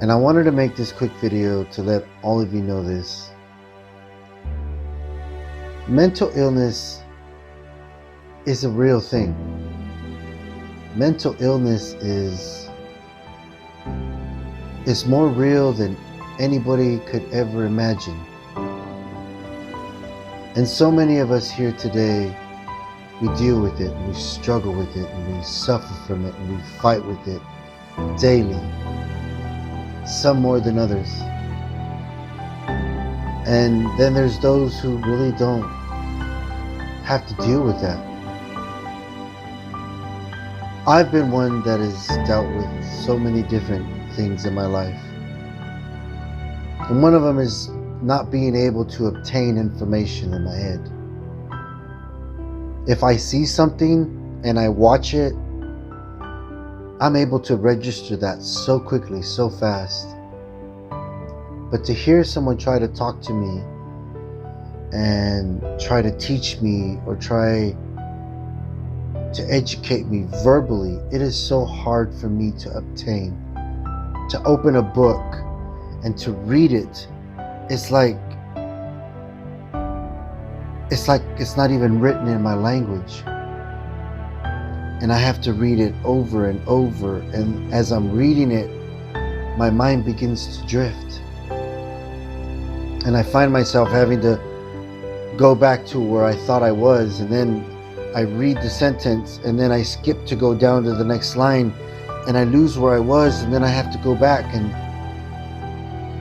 And I wanted to make this quick video to let all of you know this. Mental illness is a real thing. Mental illness is more real than anybody could ever imagine. And so many of us here today, we deal with it, and we struggle with it, and we suffer from it, and we fight with it daily, some more than others. And then there's those who really don't have to deal with that. I've been one that has dealt with so many different things in my life. And one of them is not being able to obtain information in my head. If I see something and I watch it, I'm able to register that so quickly, so fast. But to hear someone try to talk to me and try to teach me or try to educate me verbally, it is so hard for me to obtain. To open a book and to read it, it's like it's not even written in my language. And I have to read it over and over, and as I'm reading it, my mind begins to drift. And I find myself having to go back to where I thought I was, and then I read the sentence, and then I skip to go down to the next line, and I lose where I was, and then I have to go back. And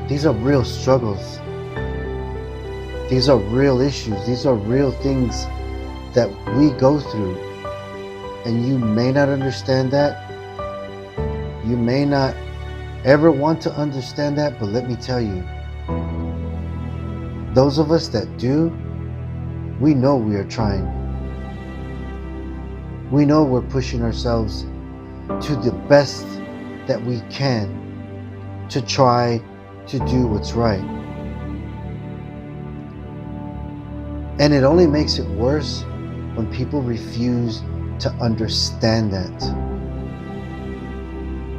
these are real struggles. These are real issues. These are real things that we go through. And you may not understand that. You may not ever want to understand that, but let me tell you, those of us that do, we know we are trying. We know we're pushing ourselves to the best that we can to try to do what's right. And it only makes it worse when people refuse to understand that.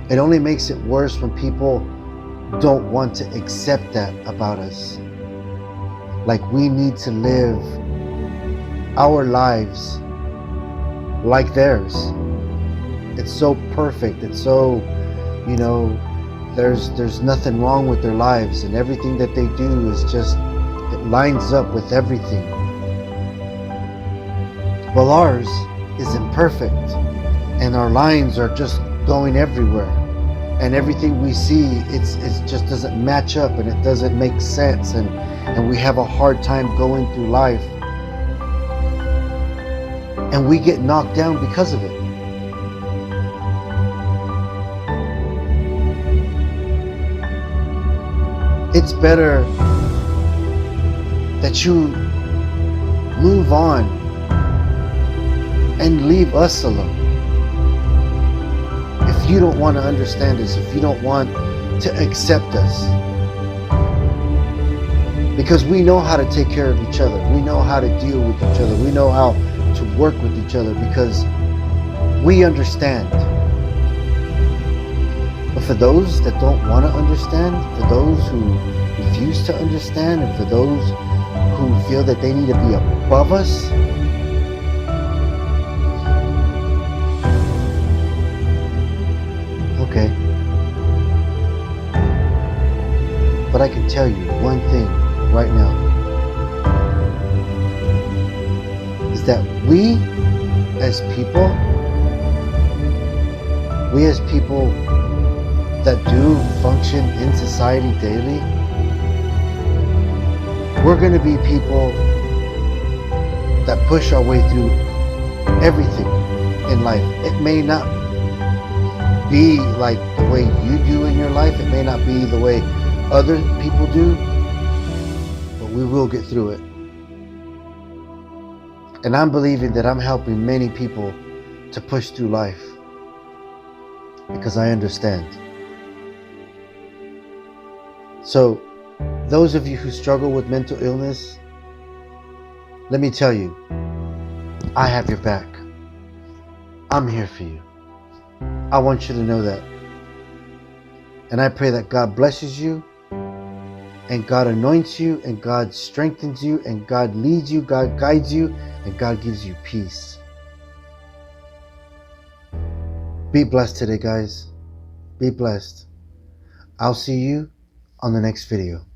It only makes it worse when people don't want to accept that about us. Like we need to live our lives like theirs. It's so perfect. It's so, there's nothing wrong with their lives, and everything that they do is just, it lines up with everything. Well, ours is imperfect, and our lines are just going everywhere, and everything we see, it just doesn't match up, and it doesn't make sense, and we have a hard time going through life, and we get knocked down because of it. It's better that you move on and leave us alone. If you don't want to understand us, if you don't want to accept us, because we know how to take care of each other, we know how to deal with each other, we know how to work with each other, because we understand. But for those that don't want to understand, for those who refuse to understand, and for those who feel that they need to be above us, okay. But I can tell you one thing right now, is that we as people that do function in society daily, we're going to be people that push our way through everything in life. It may not be like the way you do in your life. It may not be the way other people do, but we will get through it. And I'm believing that I'm helping many people to push through life, because I understand. So, those of you who struggle with mental illness, let me tell you, I have your back. I'm here for you. I want you to know that. And I pray that God blesses you, and God anoints you, and God strengthens you, and God leads you, God guides you, and God gives you peace. Be blessed today, guys. Be blessed. I'll see you on the next video.